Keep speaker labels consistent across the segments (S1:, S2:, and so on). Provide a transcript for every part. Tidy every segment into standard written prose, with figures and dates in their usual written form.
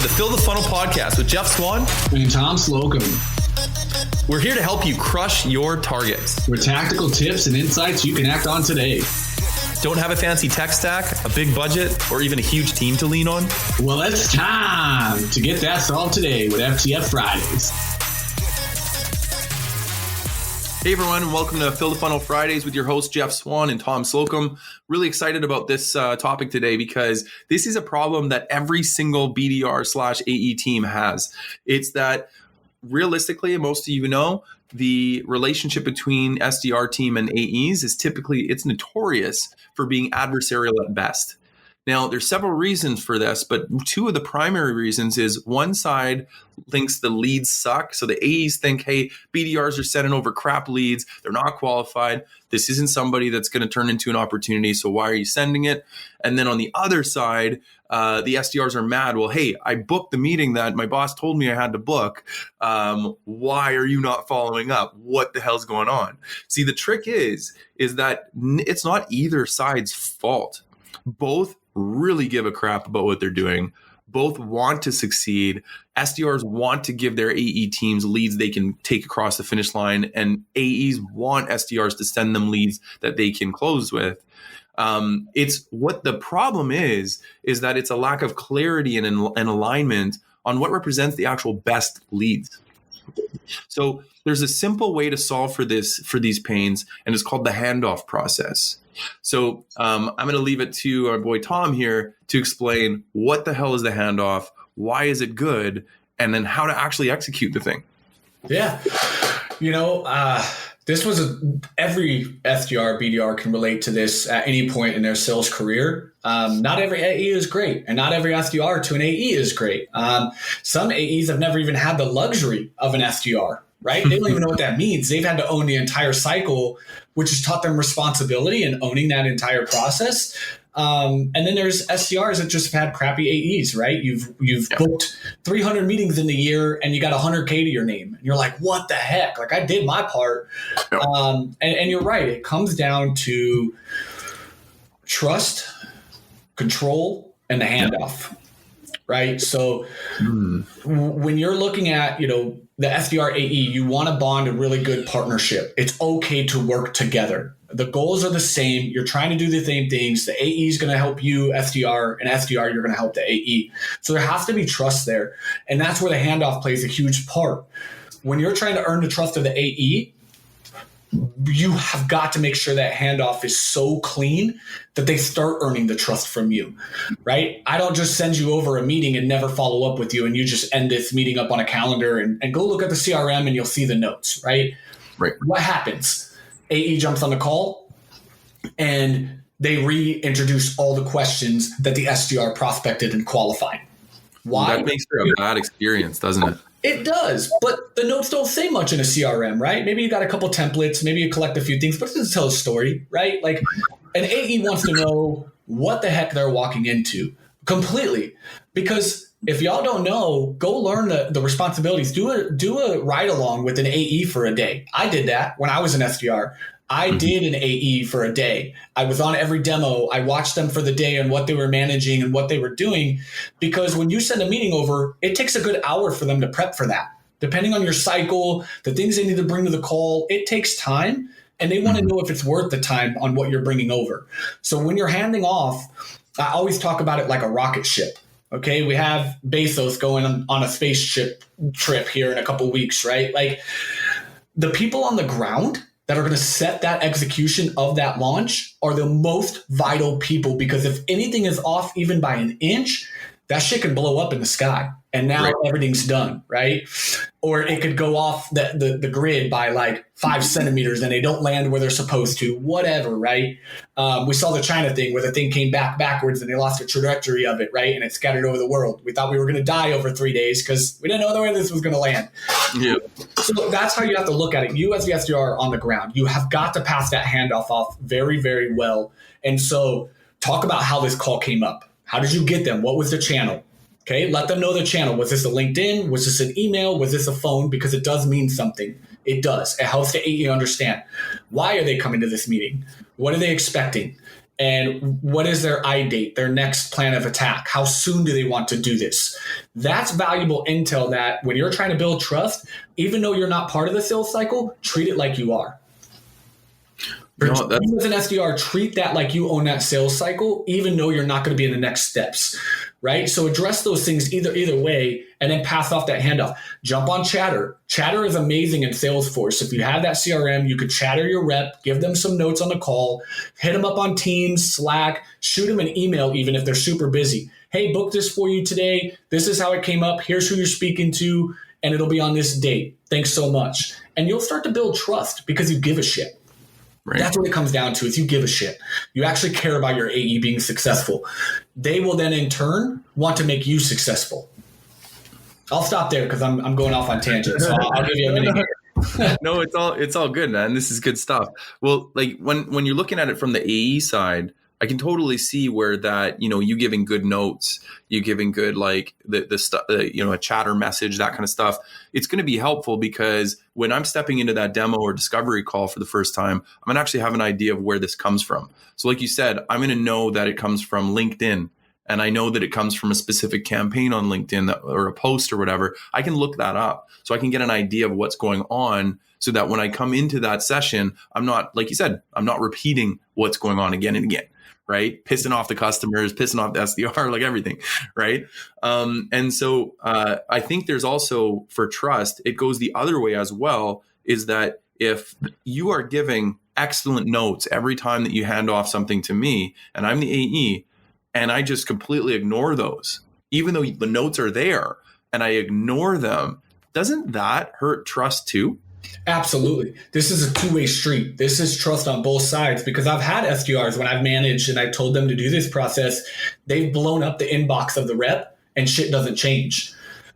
S1: the Fill the Funnel podcast with Jeff Swan
S2: and Tom Slocum.
S1: We're here to help you crush your targets
S2: with tactical tips and insights you can act on today.
S1: Don't have a fancy tech stack, a big budget, or even a huge team to lean on?
S2: Well, it's time to get that solved today with FTF Fridays.
S1: Hey everyone, welcome to Fill the Funnel Fridays with your hosts Jeff Swan and Tom Slocum. Really excited about this topic today because this is a problem that every single BDR/AE team has. It's that realistically, most of you know, the relationship between SDR team and AEs is it's notorious for being adversarial at best. Now, there's several reasons for this, but two of the primary reasons is one side thinks the leads suck. So the AEs think, hey, BDRs are sending over crap leads. They're not qualified. This isn't somebody that's going to turn into an opportunity. So why are you sending it? And then on the other side, the SDRs are mad. Well, hey, I booked the meeting that my boss told me I had to book. Why are you not following up? What the hell's going on? See, the trick is that it's not either side's fault. Both really give a crap about what they're doing. Both want to succeed. SDRs want to give their AE teams leads they can take across the finish line, and AEs want SDRs to send them leads that they can close with. It's what the problem is that it's a lack of clarity and alignment on what represents the actual best leads. So there's a simple way to solve for these pains, and it's called the handoff process. So I'm going to leave it to our boy Tom here to explain what the hell is the handoff, why is it good, and then how to actually execute the thing.
S3: Yeah. This was every SDR, BDR can relate to this at any point in their sales career. Not every AE is great, and not every SDR to an AE is great. Some AEs have never even had the luxury of an SDR, right? They don't even know what that means. They've had to own the entire cycle, which has taught them responsibility and owning that entire process. And then there's SDRs that just have had crappy AEs, right? You've booked 300 meetings in the year and you got 100K to your name. And you're like, what the heck? Like, I did my part. And you're right. It comes down to trust, control, and the handoff, right? So when you're looking at, the SDR-AE, you want to bond a really good partnership. It's okay to work together. The goals are the same. You're trying to do the same things. The AE is going to help you, SDR, and SDR, you're going to help the AE. So there has to be trust there. And that's where the handoff plays a huge part. When you're trying to earn the trust of the AE, you have got to make sure that handoff is so clean that they start earning the trust from you, right? I don't just send you over a meeting and never follow up with you and you just end this meeting up on a calendar and go look at the CRM and you'll see the notes, right?
S1: Right.
S3: What happens? AE jumps on the call and they reintroduce all the questions that the SDR prospected and qualified. Why?
S1: That makes for a bad experience, doesn't it?
S3: It does, but the notes don't say much in a CRM, right? Maybe you got a couple templates, maybe you collect a few things, but it doesn't tell a story, right? Like an AE wants to know what the heck they're walking into completely. Because if y'all don't know, go learn the responsibilities. Do a ride along with an AE for a day. I did that when I was an SDR. I did an AE for a day. I was on every demo. I watched them for the day and what they were managing and what they were doing. Because when you send a meeting over, it takes a good hour for them to prep for that. Depending on your cycle, the things they need to bring to the call, it takes time. And they want to know if it's worth the time on what you're bringing over. So when you're handing off, I always talk about it like a rocket ship. Okay, we have Bezos going on a spaceship trip here in a couple weeks, right? Like the people on the ground that are going to set that execution of that launch are the most vital people, because if anything is off even by an inch, that shit can blow up in the sky and now everything's done, right? Or it could go off the grid by like 5 centimeters and they don't land where they're supposed to, whatever, right? We saw the China thing where the thing came backwards and they lost the trajectory of it, right? And it scattered over the world. We thought we were going to die over 3 days because we didn't know where this was going to land. Yeah. So that's how you have to look at it. You as the SDR are on the ground. You have got to pass that handoff off very, very well. And so talk about how this call came up. How did you get them? What was the channel? Okay, let them know the channel. Was this a LinkedIn? Was this an email? Was this a phone? Because it does mean something. It does. It helps the AE understand. Why are they coming to this meeting? What are they expecting? And what is their eye date, their next plan of attack? How soon do they want to do this? That's valuable intel that when you're trying to build trust, even though you're not part of the sales cycle, treat it like you are. You as an SDR, treat that like you own that sales cycle, even though you're not going to be in the next steps, right? So address those things either way, and then pass off that handoff. Jump on Chatter. Chatter is amazing in Salesforce. If you have that CRM, you could chatter your rep, give them some notes on the call, hit them up on Teams, Slack, shoot them an email even if they're super busy. Hey, book this for you today. This is how it came up. Here's who you're speaking to, and it'll be on this date. Thanks so much. And you'll start to build trust because you give a shit. Right. That's what it comes down to, is you give a shit. You actually care about your AE being successful. They will then in turn want to make you successful. I'll stop there because I'm going off on tangents. So I'll give you a minute here.
S1: No, it's all good, man. This is good stuff. Well, like when you're looking at it from the AE side, I can totally see where that, you giving good notes, you giving good, like the stuff, a chatter message, that kind of stuff. It's going to be helpful because when I'm stepping into that demo or discovery call for the first time, I'm going to actually have an idea of where this comes from. So like you said, I'm going to know that it comes from LinkedIn, and I know that it comes from a specific campaign on LinkedIn or a post or whatever. I can look that up so I can get an idea of what's going on, so that when I come into that session, I'm not, like you said, I'm not repeating what's going on again and again. Right? Pissing off the customers, pissing off the SDR, like everything. Right. And so I think there's also, for trust, it goes the other way as well, is that if you are giving excellent notes every time that you hand off something to me and I'm the AE, and I just completely ignore those, even though the notes are there and I ignore them, doesn't that hurt trust too?
S3: Absolutely. This is a two-way street. This is trust on both sides, because I've had SDRs when I've managed and I told them to do this process, they've blown up the inbox of the rep and shit doesn't change.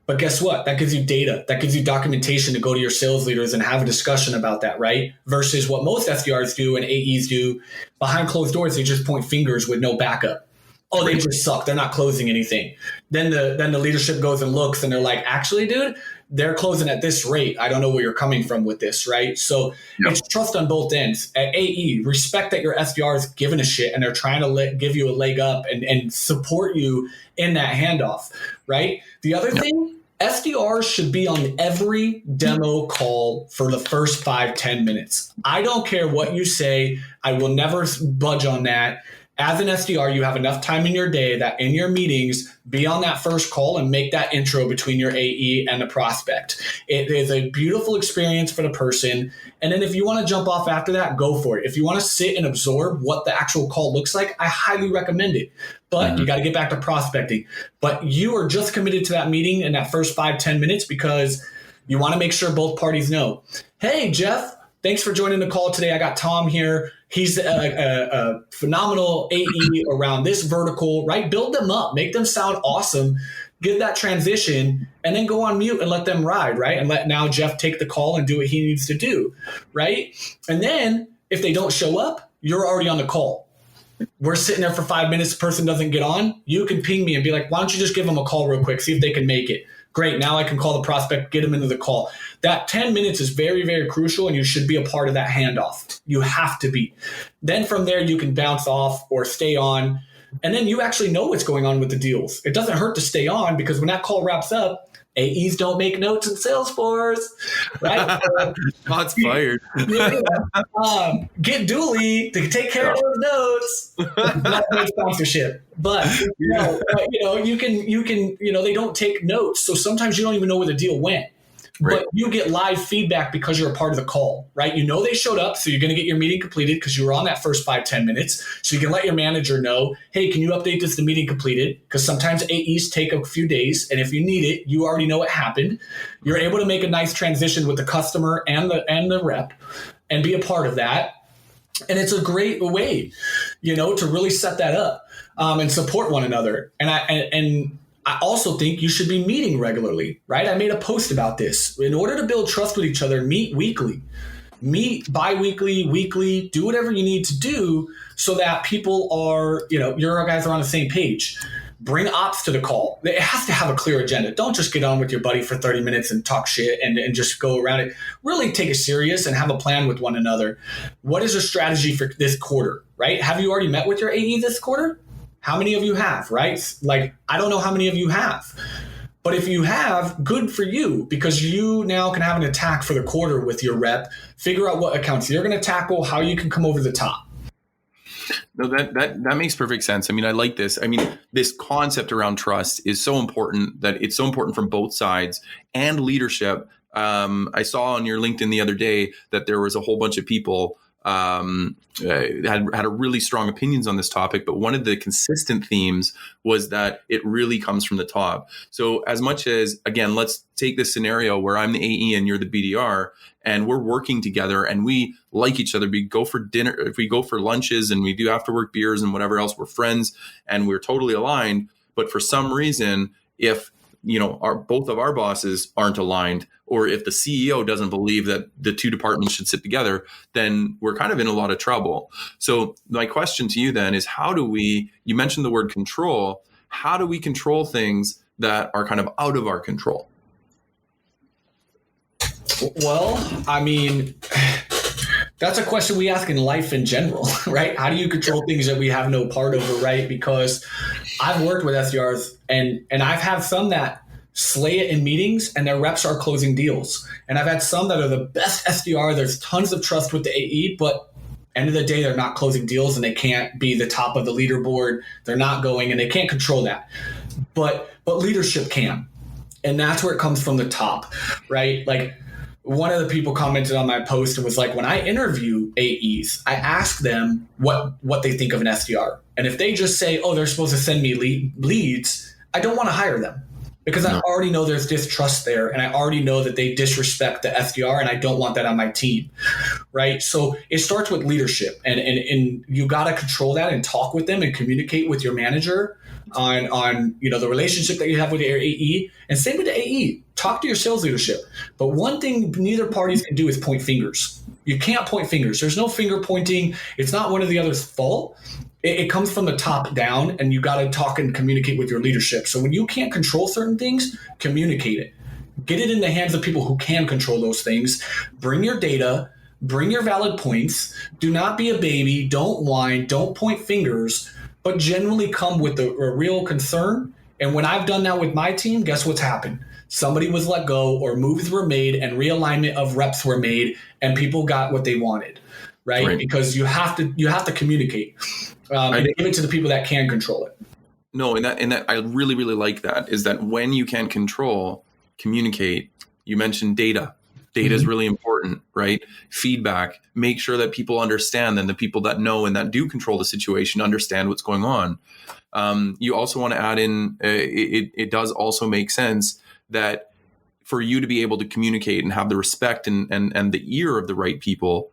S3: But guess what? That gives you data. That gives you documentation to go to your sales leaders and have a discussion about that, right? Versus what most SDRs do and AEs do behind closed doors, they just point fingers with no backup. Oh, they just suck. They're not closing anything. Then the leadership goes and looks and they're like, actually, dude, they're closing at this rate. I don't know where you're coming from with this, right? So It's trust on both ends. At AE, respect that your SDR is giving a shit and they're trying to give you a leg up and support you in that handoff, right? The other thing, SDRs should be on every demo call for the first 5-10 minutes. I don't care what you say. I will never budge on that. As an SDR, you have enough time in your day that in your meetings, be on that first call and make that intro between your AE and the prospect. It is a beautiful experience for the person. And then if you want to jump off after that, go for it. If you want to sit and absorb what the actual call looks like, I highly recommend it. But you got to get back to prospecting. But you are just committed to that meeting in that first 5-10 minutes because you want to make sure both parties know, hey, Jeff, thanks for joining the call today. I got Tom here. He's a phenomenal AE around this vertical, right? Build them up, make them sound awesome, get that transition, and then go on mute and let them ride, right? And let now Jeff take the call and do what he needs to do, right? And then if they don't show up, you're already on the call. We're sitting there for 5 minutes, the person doesn't get on. You can ping me and be like, why don't you just give them a call real quick, see if they can make it. Great, now I can call the prospect, get them into the call. That 10 minutes is very, very crucial, and you should be a part of that handoff. You have to be. Then from there, you can bounce off or stay on, and then you actually know what's going on with the deals. It doesn't hurt to stay on, because when that call wraps up, AEs don't make notes in Salesforce, right?
S1: Shots fired.
S3: Get Dooley to take care of those notes. Not no sponsorship, but you can they don't take notes, so sometimes you don't even know where the deal went. Right. But you get live feedback because you're a part of the call, right? You know they showed up, so you're going to get your meeting completed because you were on that first 5-10 minutes. So you can let your manager know, hey, can you update this, the meeting completed? Because sometimes AEs take a few days, and if you need it, you already know what happened. You're able to make a nice transition with the customer and the rep and be a part of that. And it's a great way, to really set that up and support one another. And I also think you should be meeting regularly, right? I made a post about this. In order to build trust with each other, meet weekly, meet bi-weekly, weekly, do whatever you need to do so that people are, your guys are on the same page. Bring ops to the call. It has to have a clear agenda. Don't just get on with your buddy for 30 minutes and talk shit and just go around it. Really take it serious and have a plan with one another. What is your strategy for this quarter, right? Have you already met with your AE this quarter? How many of you have, right? Like, I don't know how many of you have. But if you have, good for you, because you now can have an attack for the quarter with your rep. Figure out what accounts you're going to tackle, how you can come over the top.
S1: No, that makes perfect sense. I mean, I like this. I mean, this concept around trust is so important, that it's so important from both sides and leadership. I saw on your LinkedIn the other day that there was a whole bunch of people had a really strong opinions on this topic, but one of the consistent themes was that it really comes from the top. So as much as, again, let's take this scenario where I'm the AE and you're the BDR, and we're working together and we like each other. We go for dinner, if we go for lunches and we do after work beers and whatever else, we're friends and we're totally aligned. But for some reason, if both of our bosses aren't aligned, or if the CEO doesn't believe that the two departments should sit together, then we're kind of in a lot of trouble. So my question to you then is, you mentioned the word control, how do we control things that are kind of out of our control?
S3: Well, I mean, that's a question we ask in life in general, right? How do you control things that we have no part over, right? Because I've worked with SDRs and I've had some that slay it in meetings and their reps are closing deals. And I've had some that are the best SDR. There's tons of trust with the AE, but end of the day, they're not closing deals and they can't be the top of the leaderboard. They're not going and they can't control that. But leadership can. And that's where it comes from the top, right? Like, one of the people commented on my post and was like, when I interview AEs, I ask them what they think of an SDR. And if they just say, oh, they're supposed to send me leads, I don't want to hire them because I already know there's distrust there. And I already know that they disrespect the SDR and I don't want that on my team, right? So it starts with leadership and you got to control that and talk with them and communicate with your manager on the relationship that you have with your AE, and same with the AE. Talk to your sales leadership. But one thing neither parties can do is point fingers. You can't point fingers. There's no finger pointing. It's not one of the other's fault. It comes from the top down, and you got to talk and communicate with your leadership. So when you can't control certain things, communicate it. Get it in the hands of people who can control those things. Bring your data. Bring your valid points. Do not be a baby. Don't whine. Don't point fingers. But generally come with a real concern. And when I've done that with my team, guess what's happened? Somebody was let go or moves were made and realignment of reps were made and people got what they wanted, right? Because you have to communicate and give it to the people that can control it.
S1: No, and that I really, really like that, is that when you can control, communicate. You mentioned data. Data is really important, right? Feedback. Make sure that people understand, and the people that know and that do control the situation understand what's going on. You also want to add in, it does also make sense that for you to be able to communicate and have the respect and the ear of the right people,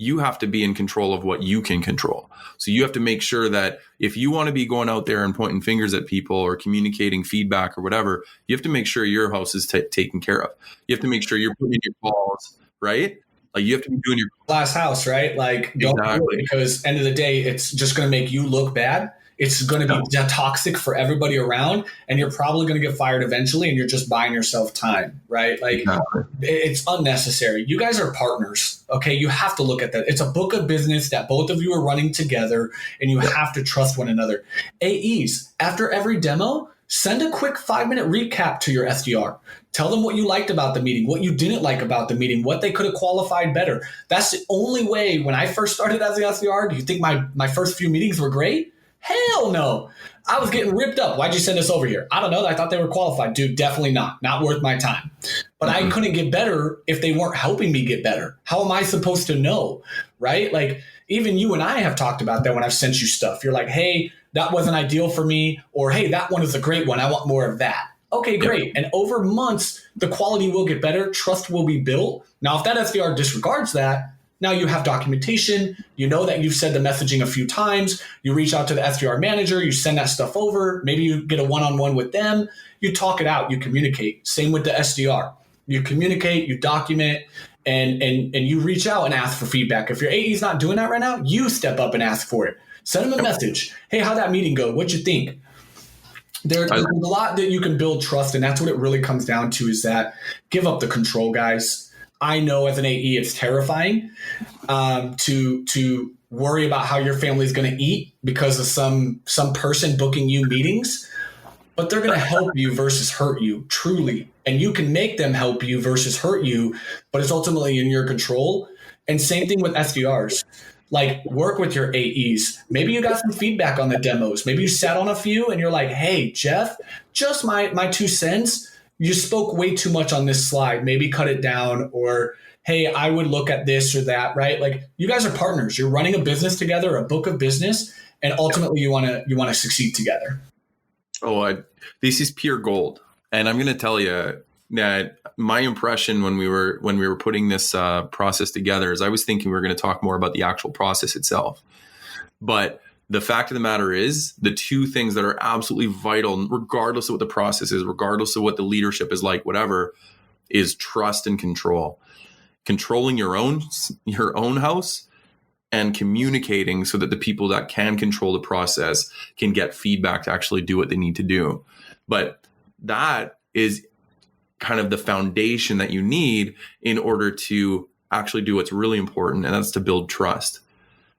S1: you have to be in control of what you can control. So you have to make sure that if you want to be going out there and pointing fingers at people or communicating feedback or whatever, you have to make sure your house is taken care of. You have to make sure you're putting in your calls, right? Like you have to be doing your
S3: glass house, right? Like don't do it, because end of the day, it's just going to make you look bad. It's going to be toxic for everybody around, and you're probably going to get fired eventually, and you're just buying yourself time, right? Like it's unnecessary. You guys are partners, okay? You have to look at that. It's a book of business that both of you are running together, and you have to trust one another. AEs, after every demo, send a quick 5-minute recap to your SDR. Tell them what you liked about the meeting, what you didn't like about the meeting, what they could have qualified better. That's the only way. When I first started as the SDR, do you think my first few meetings were great? Hell no. I was getting ripped up. Why'd you send us over here? I don't know. I thought they were qualified. Dude, definitely not. Not worth my time. But I couldn't get better if they weren't helping me get better. How am I supposed to know? Right? Like even you and I have talked about that when I've sent you stuff. You're like, hey, that wasn't ideal for me. Or hey, that one is a great one. I want more of that. Okay, great. And over months, the quality will get better. Trust will be built. Now, if that SDR disregards that, now you have documentation. You know that you've said the messaging a few times. You reach out to the SDR manager. You send that stuff over. Maybe you get a one-on-one with them. You talk it out. You communicate. Same with the SDR. You communicate. You document. And you reach out and ask for feedback. If your AE is not doing that right now, you step up and ask for it. Send them a message. Hey, how'd that meeting go? What'd you think? There's a lot that you can build trust, and that's what it really comes down to, is that give up the control, guys. I know as an AE, it's terrifying to worry about how your family's going to eat because of some person booking you meetings, but they're going to help you versus hurt you, truly. And you can make them help you versus hurt you, but it's ultimately in your control. And same thing with SDRs. Like, work with your AEs. Maybe you got some feedback on the demos. Maybe you sat on a few and you're like, hey, Jeff, just my 2 cents. You spoke way too much on this slide. Maybe cut it down. Or, hey, I would look at this or that, right? Like, you guys are partners. You're running a business together, a book of business, and ultimately you want to succeed together.
S1: This is pure gold. And I'm going to tell you that my impression when we were putting this process together is I was thinking we were going to talk more about the actual process itself. But the fact of the matter is, the 2 things that are absolutely vital, regardless of what the process is, regardless of what the leadership is like, whatever, is trust and control. Controlling your own house and communicating so that the people that can control the process can get feedback to actually do what they need to do. But that is kind of the foundation that you need in order to actually do what's really important, and that's to build trust,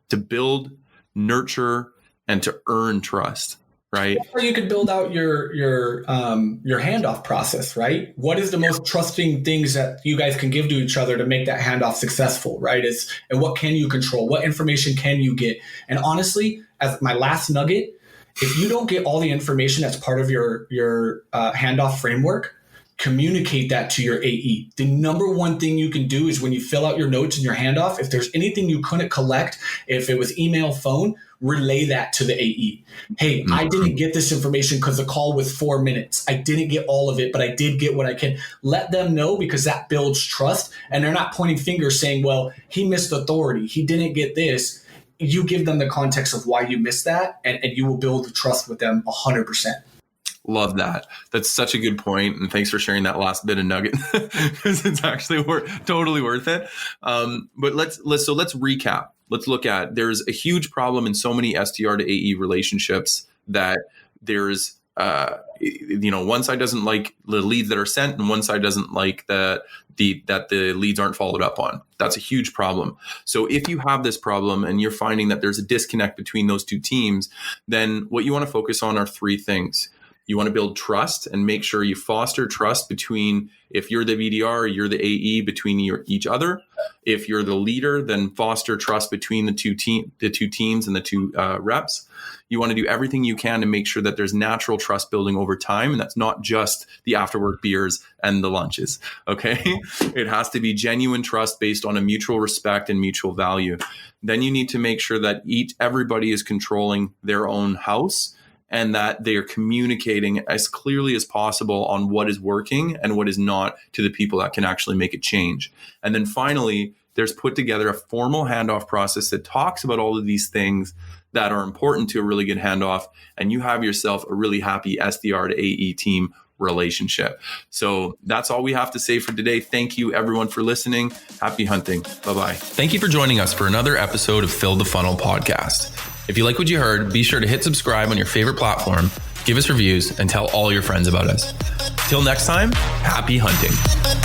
S1: to build, nurture, and to earn trust, right?
S3: Or you could build out your handoff process, right? What is the most trusting things that you guys can give to each other to make that handoff successful, right? And what can you control? What information can you get? And honestly, as my last nugget, if you don't get all the information that's part of your handoff framework, communicate that to your AE. The number one thing you can do is when you fill out your notes in your handoff, if there's anything you couldn't collect, if it was email, phone, relay that to the AE. Hey, I didn't get this information because the call was 4 minutes. I didn't get all of it, but I did get what I can. Let them know, because that builds trust. And they're not pointing fingers saying, well, he missed authority. He didn't get this. You give them the context of why you missed that, and you will build the trust with them 100%.
S1: Love that. That's such a good point. And thanks for sharing that last bit of nugget, because it's actually totally worth it. But let's recap. Let's look at, there's a huge problem in so many SDR to AE relationships that there's, one side doesn't like the leads that are sent, and one side doesn't like that the leads aren't followed up on. That's a huge problem. So if you have this problem and you're finding that there's a disconnect between those 2 teams, then what you want to focus on are 3 things. You want to build trust and make sure you foster trust between, if you're the BDR, you're the AE, between each other. If you're the leader, then foster trust between the two teams and the 2 reps. You want to do everything you can to make sure that there's natural trust building over time. And that's not just the after-work beers and the lunches. Okay. It has to be genuine trust based on a mutual respect and mutual value. Then you need to make sure that everybody is controlling their own house, and that they are communicating as clearly as possible on what is working and what is not to the people that can actually make a change. And then finally, there's put together a formal handoff process that talks about all of these things that are important to a really good handoff, and you have yourself a really happy SDR to AE team relationship. So that's all we have to say for today. Thank you everyone for listening. Happy hunting. Bye-bye. Thank you for joining us for another episode of Fill the Funnel podcast. If you like what you heard, be sure to hit subscribe on your favorite platform, give us reviews, and tell all your friends about us. Till next time, happy hunting.